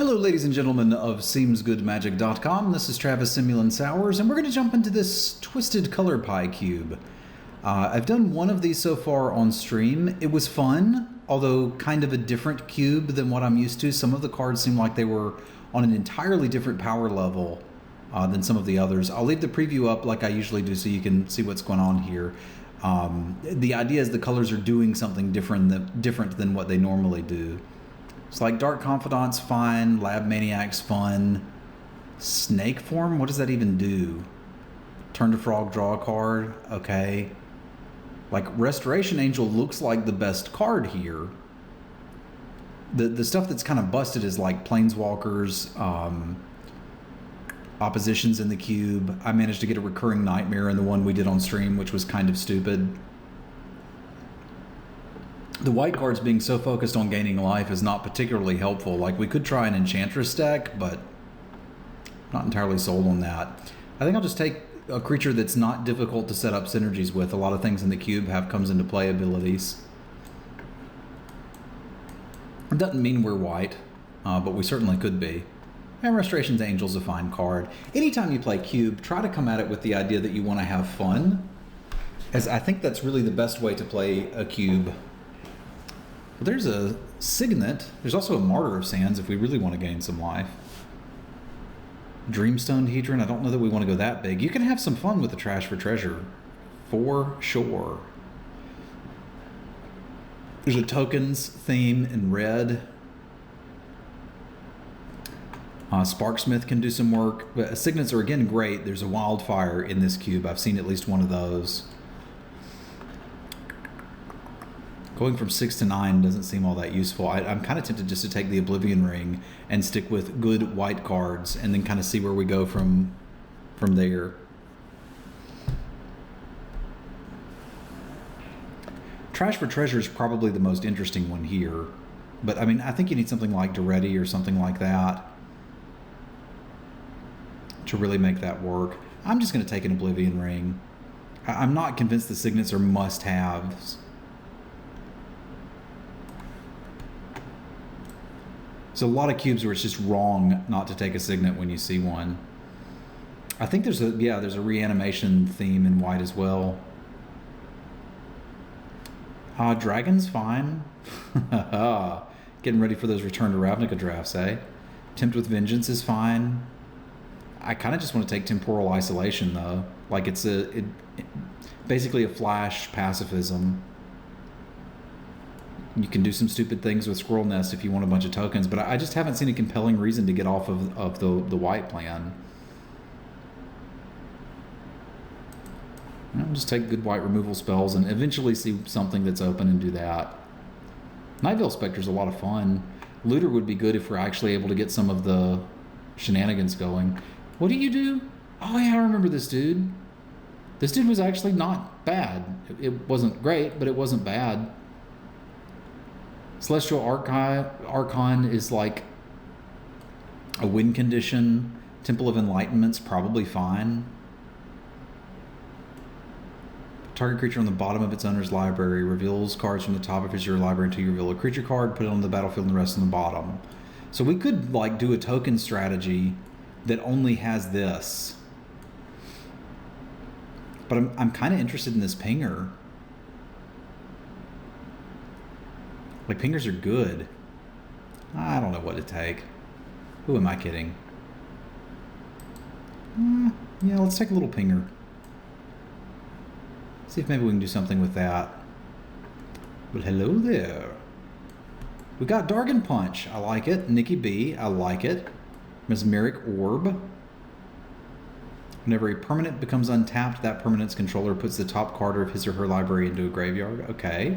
Hello ladies and gentlemen of SeemsGoodMagic.com. This is Travis Simulant Sowers, and we're going to jump into this Twisted Color Pie cube. I've done one of these so far on stream. It was fun, although kind of a different cube than what I'm used to. Some of the cards seem like they were on an entirely different power level than some of the others. I'll leave the preview up like I usually do so you can see what's going on here. The idea is the colors are doing something different than what they normally do. It's like Dark Confidant's fine, Lab Maniac's fun. Snake Form, what does that even do? Turn to Frog, draw a card, okay. Like Restoration Angel looks like the best card here. The stuff that's kind of busted is like Planeswalkers, oppositions in the cube. I managed to get a recurring nightmare in the one we did on stream, which was kind of stupid. The white cards being so focused on gaining life is not particularly helpful. Like, we could try an Enchantress deck, but not entirely sold on that. I think I'll just take a creature that's not difficult to set up synergies with. A lot of things in the cube have comes into play abilities. It doesn't mean we're white, but we certainly could be. And Restoration Angel's a fine card. Anytime you play cube, try to come at it with the idea that you want to have fun, as I think that's really the best way to play a cube. Well, there's a Signet. There's also a Martyr of Sands if we really want to gain some life. Dreamstone Hedron. I don't know that we want to go that big. You can have some fun with the Trash for Treasure, for sure. There's a Tokens theme in red. Sparksmith can do some work. But Signets are again great. There's a Wildfire in this cube. I've seen at least one of those. Going from 6 to 9 doesn't seem all that useful. I'm kind of tempted just to take the Oblivion Ring and stick with good white cards and then kind of see where we go from there. Trash for Treasure is probably the most interesting one here. But I mean, I think you need something like Duretti or something like that to really make that work. I'm just going to take an Oblivion Ring. I'm not convinced the Signets are must-haves. So a lot of cubes where it's just wrong not to take a Signet when you see one. I think there's a reanimation theme in white as well. Dragon's fine. Getting ready for those Return to Ravnica drafts, eh? Tempt with Vengeance is fine. I kind of just want to take Temporal Isolation though. Like it's basically a flash pacifism. You can do some stupid things with Squirrel Nest if you want a bunch of tokens, but I just haven't seen a compelling reason to get off of the white plan. I'll just take good white removal spells and eventually see something that's open and do that. Night Veil Spectre's a lot of fun. Looter would be good if we're actually able to get some of the shenanigans going. What do you do? Oh yeah, I remember this dude. This dude was actually not bad. It wasn't great, but it wasn't bad. Celestial Archon is like a win condition. Temple of Enlightenment's probably fine. Target creature on the bottom of its owner's library reveals cards from the top of your library until you reveal a creature card, put it on the battlefield and the rest on the bottom. So we could like do a token strategy that only has this. But I'm kind of interested in this Pinger. Like, Pingers are good. I don't know what to take. Who am I kidding? Yeah, let's take a little Pinger. See if maybe we can do something with that. But hello there. We got Dargon Punch. I like it. Nikki B. I like it. Mesmeric Orb. Whenever a permanent becomes untapped, that permanent's controller puts the top card of his or her library into a graveyard. Okay.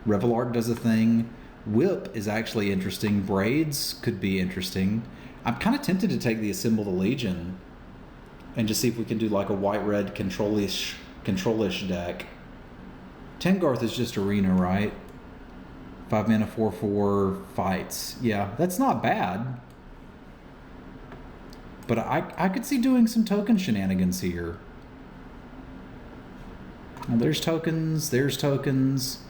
Revelark does a thing. Whip is actually interesting. Braids could be interesting. I'm kind of tempted to take the Assemble the Legion and just see if we can do like a white-red control-ish deck. Tengarth is just Arena, right? 5 mana, 4/4 fights. Yeah, that's not bad. But I could see doing some token shenanigans here. Well, there's tokens. There's tokens.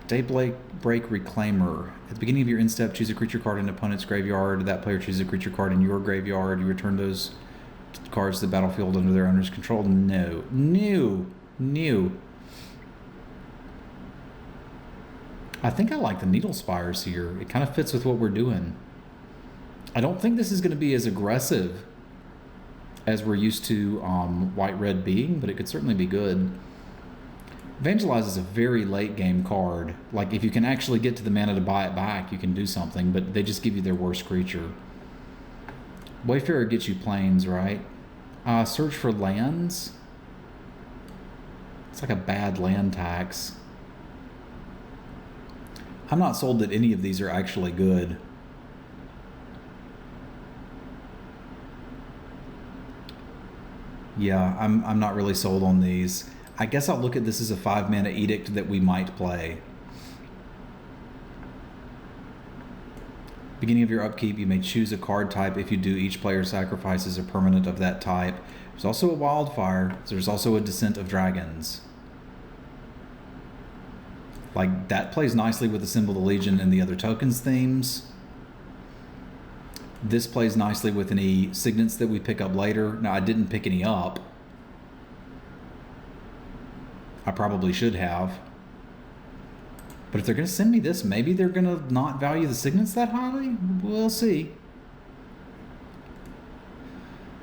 Daybreak Reclaimer. At the beginning of your end step, choose a creature card in an opponent's graveyard. That player chooses a creature card in your graveyard. You return those cards to the battlefield under their owner's control. No. New. I think I like the Needle Spires here. It kind of fits with what we're doing. I don't think this is going to be as aggressive as we're used to white-red being, but it could certainly be good. Evangelize is a very late game card. Like, if you can actually get to the mana to buy it back, you can do something, but they just give you their worst creature. Wayfarer gets you planes, right? Search for lands. It's like a bad land tax. I'm not sold that any of these are actually good. Yeah, I'm not really sold on these. I guess I'll look at this as a 5-mana edict that we might play. Beginning of your upkeep, you may choose a card type. If you do, each player sacrifices a permanent of that type. There's also a Wildfire. There's also a Descent of Dragons. Like, that plays nicely with the Symbol of the Legion and the other tokens themes. This plays nicely with any signets that we pick up later. Now, I didn't pick any up. I probably should have. But if they're going to send me this, maybe they're going to not value the signets that highly? We'll see.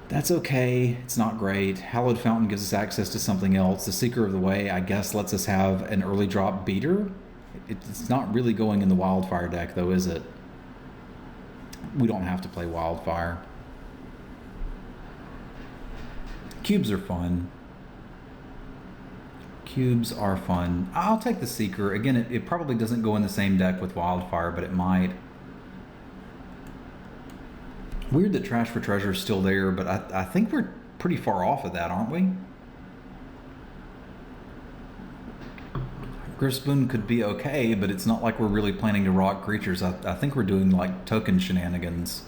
That's okay. It's not great. Hallowed Fountain gives us access to something else. The Seeker of the Way, I guess, lets us have an early drop beater. It's not really going in the Wildfire deck, though, is it? We don't have to play Wildfire. Cubes are fun. Cubes are fun. I'll take the Seeker. Again, it probably doesn't go in the same deck with Wildfire, but it might. Weird that Trash for Treasure is still there, but I think we're pretty far off of that, aren't we? Grisboon could be okay, but it's not like we're really planning to rock creatures. I think we're doing like token shenanigans.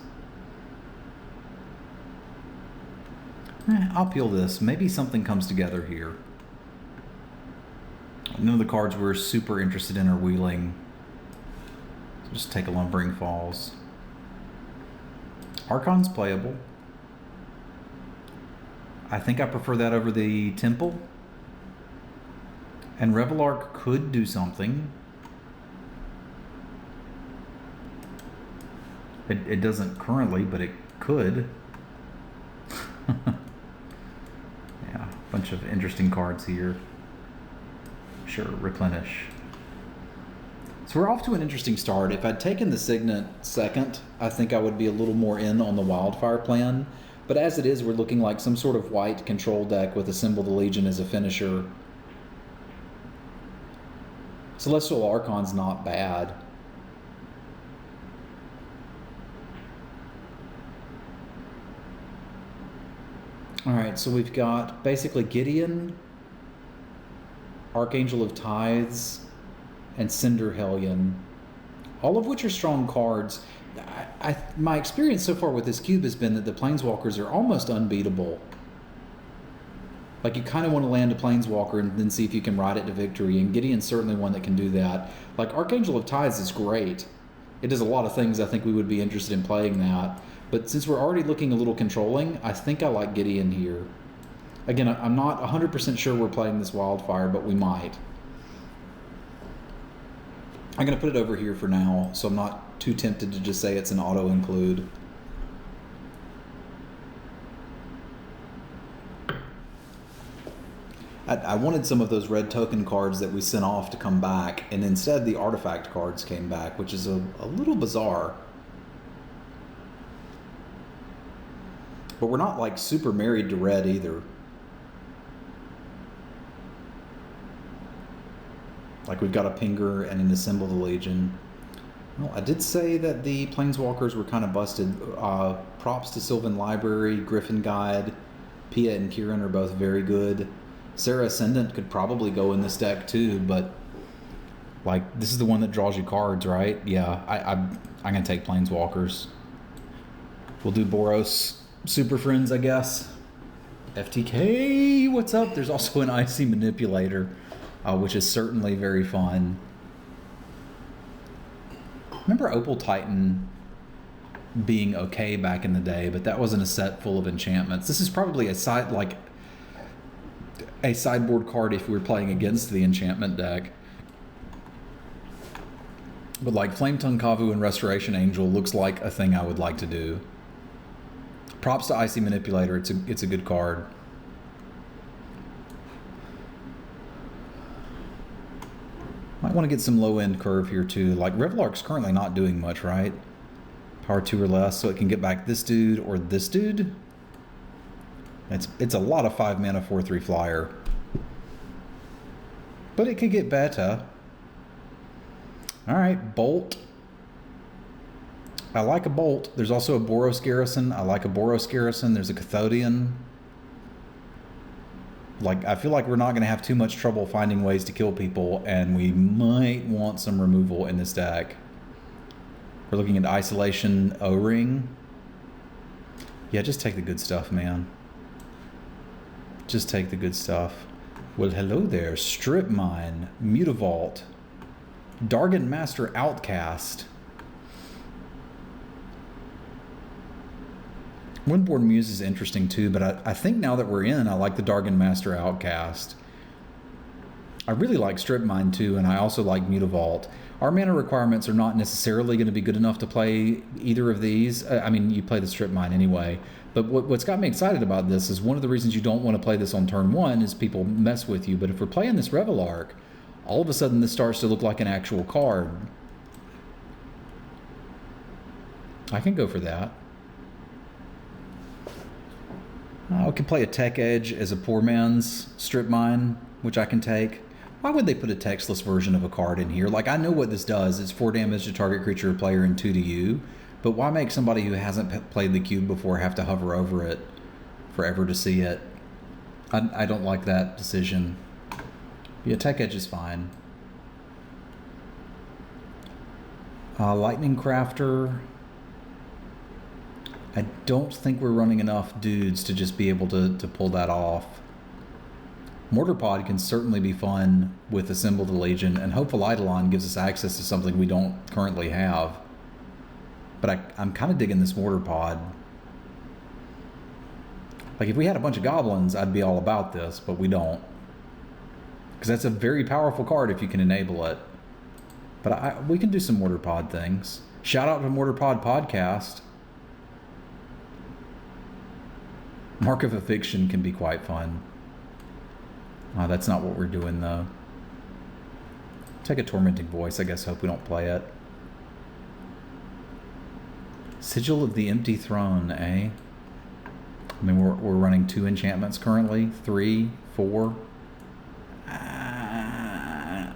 I'll peel this. Maybe something comes together here. None of the cards we're super interested in are wheeling. So just take a Lumbering Falls. Archon's playable. I think I prefer that over the Temple. And Revelark could do something. It doesn't currently, but it could. Yeah, a bunch of interesting cards here. Sure, Replenish. So we're off to an interesting start. If I'd taken the Signet second, I think I would be a little more in on the Wildfire plan. But as it is, we're looking like some sort of white control deck with a Symbol of the Legion as a finisher. Celestial Archon's not bad. Alright, so we've got basically Gideon, Archangel of Tithes, and Cinder Hellion, all of which are strong cards. My experience so far with this cube has been that the Planeswalkers are almost unbeatable. Like, you kind of want to land a Planeswalker and then see if you can ride it to victory, and Gideon's certainly one that can do that. Like, Archangel of Tithes is great. It does a lot of things. I think we would be interested in playing that. But since we're already looking a little controlling, I think I like Gideon here. Again, I'm not 100% sure we're playing this Wildfire, but we might. I'm going to put it over here for now, so I'm not too tempted to just say it's an auto-include. I wanted some of those red token cards that we sent off to come back, and instead the artifact cards came back, which is a little bizarre. But we're not like super married to red either. Like, we've got a Pinger and an Symbol of the Legion. Well, I did say that the Planeswalkers were kind of busted. Props to Sylvan Library, Griffin Guide, Pia and Kieran are both very good. Sarah Ascendant could probably go in this deck too, but like, this is the one that draws you cards, right? Yeah, I'm gonna take Planeswalkers. We'll do Boros Super Friends, I guess. FTK, what's up? There's also an Icy Manipulator, which is certainly very fun. Remember Opal Titan being okay back in the day, but that wasn't a set full of enchantments. This is probably a sideboard card if we were playing against the enchantment deck. But like Flame Tongue Kavu and Restoration Angel looks like a thing I would like to do. Props to Icy Manipulator. It's a good card. Might want to get some low end curve here too. Like Revelark's currently not doing much, right? Power 2 or less, so it can get back this dude or this dude. It's a lot of 5 mana 4/3 flyer. But it could get better. Alright, Bolt. I like a Bolt. There's also a Boros Garrison. I like a Boros Garrison. There's a Cathodian. Like, I feel like we're not going to have too much trouble finding ways to kill people, and we might want some removal in this deck. We're looking at Isolation O-Ring. Yeah, just take the good stuff, man. Just take the good stuff. Well, hello there. Strip Mine, Mutavault, Dargon Master Outcast. Windborn Muse is interesting too, but I think now that we're in, I like the Dargon Master Outcast. I really like Strip Mine too, and I also like Mutavault. Our mana requirements are not necessarily going to be good enough to play either of these. I mean, you play the Strip Mine anyway. But what's got me excited about this is one of the reasons you don't want to play this on turn 1 is people mess with you. But if we're playing this Revelark, all of a sudden this starts to look like an actual card. I can go for that. I could play a Tech Edge as a poor man's Strip Mine, which I can take. Why would they put a textless version of a card in here? Like, I know what this does. It's 4 damage to target creature or player and 2 to you. But why make somebody who hasn't played the cube before have to hover over it forever to see it? I don't like that decision. Yeah, Tech Edge is fine. Lightning Crafter. I don't think we're running enough dudes to just be able to pull that off. Mortar Pod can certainly be fun with Assemble the Legion, and Hopeful Eidolon gives us access to something we don't currently have. But I'm kind of digging this Mortar Pod. Like, if we had a bunch of goblins, I'd be all about this, but we don't. Because that's a very powerful card if you can enable it. But we can do some Mortar Pod things. Shout out to Mortar Pod Podcast. Mark of Eviction can be quite fun. That's not what we're doing, though. Take a Tormenting Voice, I guess. Hope we don't play it. Sigil of the Empty Throne, eh? I mean, we're running 2 enchantments currently. 3, 4. I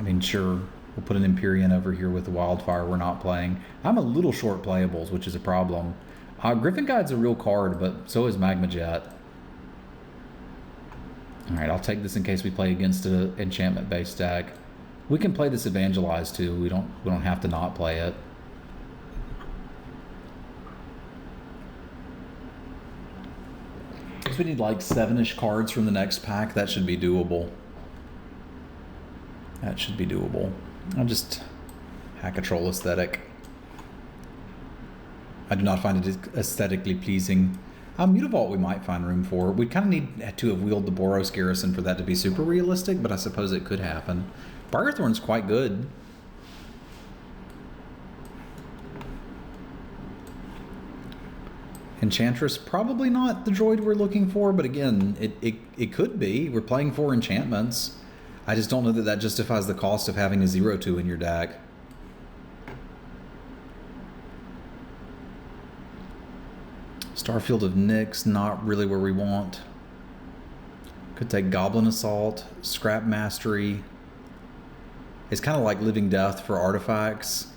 mean, sure. We'll put an Empyrean over here with the Wildfire we're not playing. I'm a little short playables, which is a problem. Griffin Guide's a real card, but so is Magma Jet. Alright, I'll take this in case we play against an enchantment-based deck. We can play this Evangelize too. We don't have to not play it. If we need like 7-ish cards from the next pack, that should be doable. That should be doable. I'll just hack a troll aesthetic. I do not find it aesthetically pleasing. Mutavault we might find room for. We kind of need to have wielded the Boros Garrison for that to be super realistic, but I suppose it could happen. Bargathorn's quite good. Enchantress, probably not the droid we're looking for, but again, it could be. We're playing 4 enchantments. I just don't know that that justifies the cost of having a 0/2 in your deck. Starfield of Nyx, not really where we want. Could take Goblin Assault, Scrap Mastery. It's kind of like Living Death for artifacts.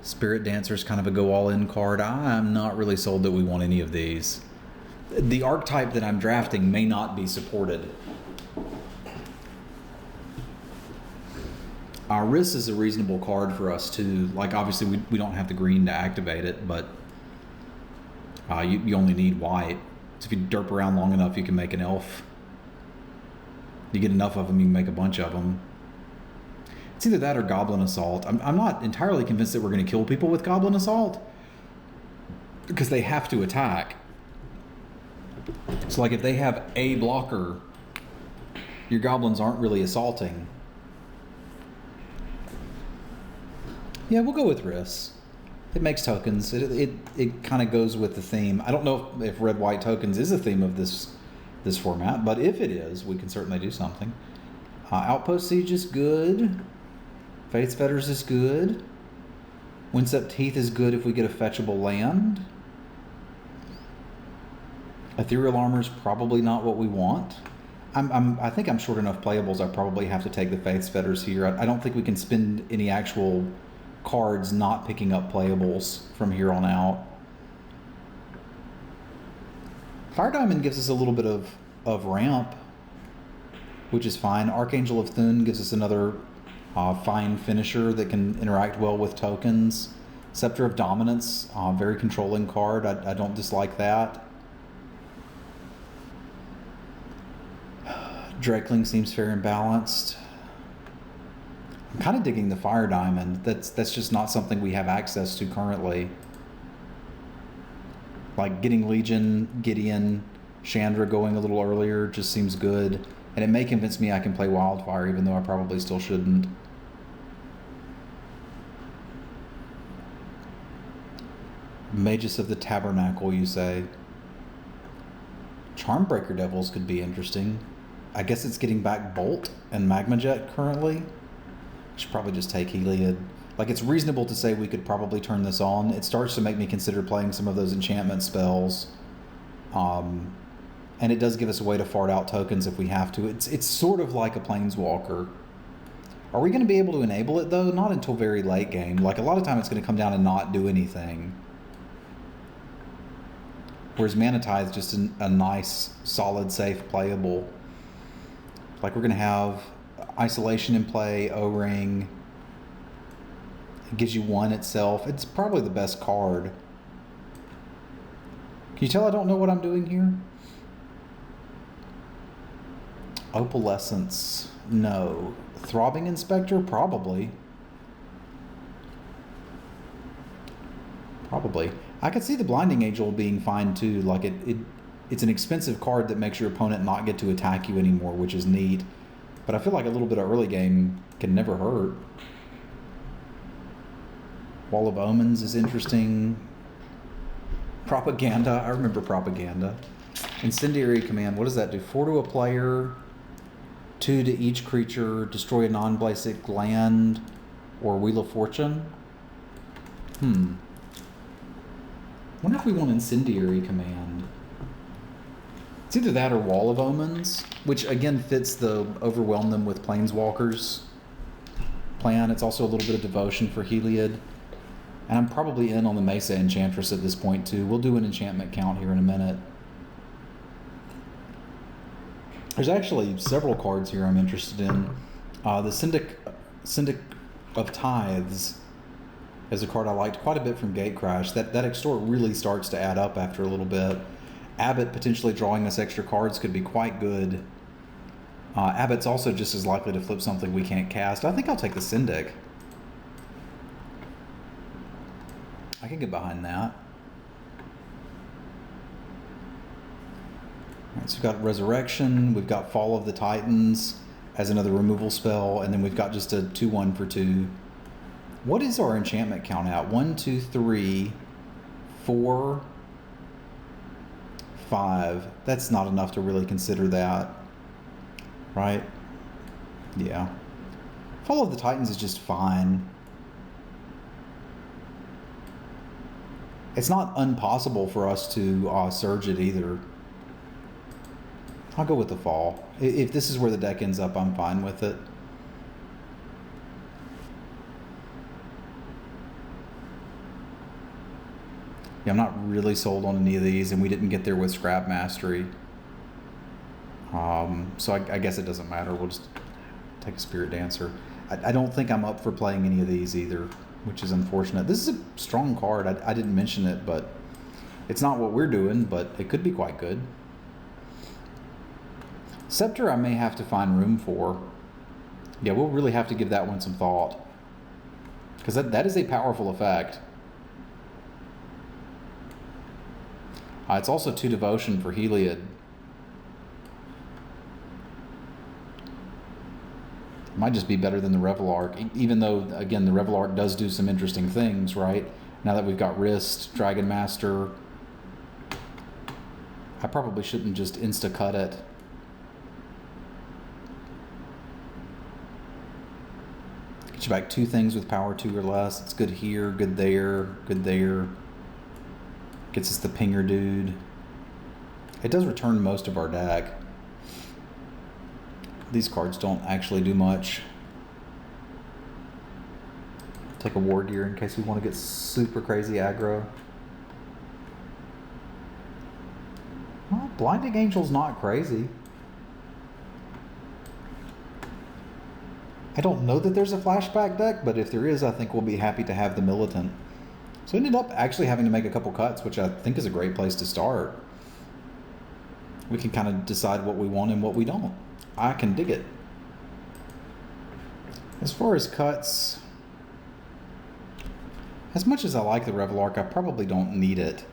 Spirit Dancer's kind of a go all-in card. I'm not really sold that we want any of these. The archetype that I'm drafting may not be supported. Riss is a reasonable card for us too. Like, obviously we don't have the green to activate it, but you only need white. So if you derp around long enough, you can make an elf. You get enough of them, you can make a bunch of them. It's either that or Goblin Assault. I'm not entirely convinced that we're going to kill people with Goblin Assault, because they have to attack. So like if they have a blocker, your goblins aren't really assaulting. Yeah, we'll go with Riss. It makes tokens. It kind of goes with the theme. I don't know if red-white tokens is a theme of this format, but if it is, we can certainly do something. Outpost Siege is good. Faith's Fetters is good. Windswept Teeth is good if we get a fetchable land. Ethereal Armor is probably not what we want. I think I'm short enough playables. I probably have to take the Faith's Fetters here. I don't think we can spend any actual cards not picking up playables from here on out. Fire Diamond gives us a little bit of ramp, which is fine. Archangel of Thune gives us another fine finisher that can interact well with tokens. Scepter of Dominance, very controlling card. I don't dislike that. Drakeling seems fair and balanced. I'm kind of digging the Fire Diamond. That's just not something we have access to currently. Like getting Legion, Gideon, Chandra going a little earlier just seems good. And it may convince me I can play Wildfire, even though I probably still shouldn't. Magus of the Tabernacle, you say? Charmbreaker Devils could be interesting. I guess it's getting back Bolt and Magma Jet currently. Should probably just take Heliod. Like, it's reasonable to say we could probably turn this on. It starts to make me consider playing some of those enchantment spells. And it does give us a way to fart out tokens if we have to. It's sort of like a Planeswalker. Are we going to be able to enable it, though? Not until very late game. Like, a lot of time it's going to come down and not do anything. Whereas Mana Tithe is just a nice, solid, safe playable. Like, we're going to have Isolation in play, O-Ring. It gives you one itself. It's probably the best card. Can you tell I don't know what I'm doing here? Opalescence, no. Throbbing Inspector, probably. Probably. I could see the Blinding Angel being fine too. Like it's an expensive card that makes your opponent not get to attack you anymore, which is neat. But I feel like a little bit of early game can never hurt. Wall of Omens is interesting. Propaganda, I remember Propaganda. Incendiary Command, what does that do? 4 to a player, 2 to each creature, destroy a non-basic land, or Wheel of Fortune? Wonder if we want Incendiary Command. It's either that or Wall of Omens, which again fits the overwhelm them with Planeswalkers plan. It's also a little bit of devotion for Heliod. And I'm probably in on the Mesa Enchantress at this point too. We'll do an enchantment count here in a minute. There's actually several cards here I'm interested in. The Syndic of Tithes is a card I liked quite a bit from Gatecrash. That extort really starts to add up after a little bit. Abbott potentially drawing us extra cards could be quite good. Abbott's also just as likely to flip something we can't cast. I think I'll take the Syndic. I can get behind that. Alright, so we've got Resurrection, we've got Fall of the Titans as another removal spell, and then we've got just a 2/1 for 2. What is our enchantment count at? 1, 2, 3, 4, 5. That's not enough to really consider that, right? Yeah. Fall of the Titans is just fine. It's not impossible for us to surge it either. I'll go with the Fall. If this is where the deck ends up, I'm fine with it. Yeah, I'm not really sold on any of these, and we didn't get there with Scrap Mastery. So I guess it doesn't matter. We'll just take a Spirit Dancer. I don't think I'm up for playing any of these either, which is unfortunate. This is a strong card. I didn't mention it, but it's not what we're doing, but it could be quite good. Scepter I may have to find room for. Yeah, we'll really have to give that one some thought. Because that is a powerful effect. It's also 2 devotion for Heliod. Might just be better than the Revelark, even though, again, the Revelark does do some interesting things, right? Now that we've got Wrist, Dragon Master, I probably shouldn't just insta-cut it. Get you back 2 things with power 2 or less. It's good here, good there, good there. Gets us the Pinger dude. It does return most of our deck. These cards don't actually do much. Take a War Gear in case we want to get super crazy aggro. Well, Blinding Angel's not crazy. I don't know that there's a flashback deck, but if there is, I think we'll be happy to have the Militant. So I ended up actually having to make a couple cuts, which I think is a great place to start. We can kind of decide what we want and what we don't. I can dig it. As far as cuts, as much as I like the Revelark, I probably don't need it.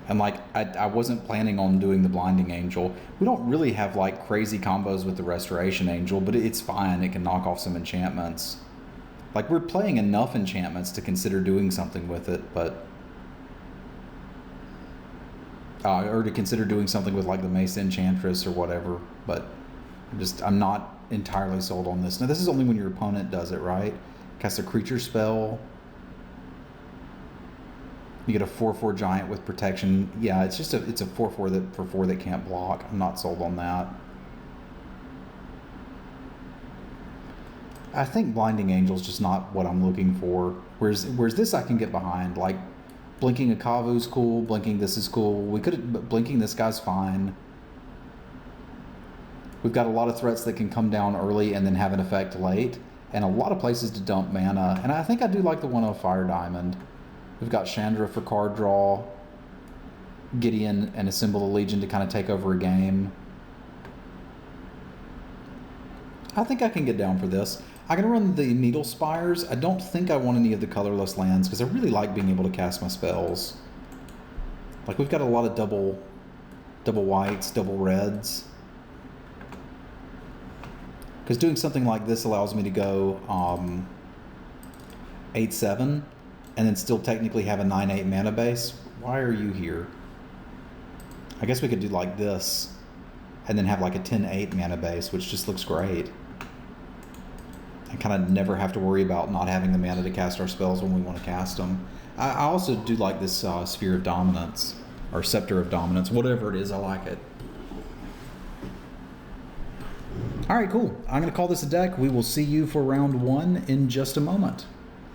And like, I wasn't planning on doing the Blinding Angel. We don't really have like crazy combos with the Restoration Angel, but it's fine. It can knock off some enchantments. Like, we're playing enough enchantments to consider doing something with it, but or to consider doing something with like the Mace Enchantress or whatever, but I'm not entirely sold on this. Now this is only when your opponent does it, right? Cast a creature spell. You get a 4/4 giant with protection. Yeah, it's a 4/4 for 4 that can't block. I'm not sold on that. I think Blinding Angel's just not what I'm looking for. Whereas this I can get behind. Like, blinking a Kavu's cool, blinking this is cool. Blinking this guy's fine. We've got a lot of threats that can come down early and then have an effect late, and a lot of places to dump mana. And I think I do like the 1/0 Fire Diamond. We've got Chandra for card draw, Gideon and Assemble the Legion to kind of take over a game. I think I can get down for this. I'm going to run the Needle Spires. I don't think I want any of the colorless lands because I really like being able to cast my spells. Like, we've got a lot of double whites, double reds. Because doing something like this allows me to go 8/7 and then still technically have a 9/8 mana base. Why are you here? I guess we could do like this and then have like a 10/8 mana base, which just looks great. I kind of never have to worry about not having the mana to cast our spells when we want to cast them. I also do like this Sphere of Dominance, or Scepter of Dominance, whatever it is, I like it. All right, cool. I'm going to call this a deck. We will see you for round 1 in just a moment.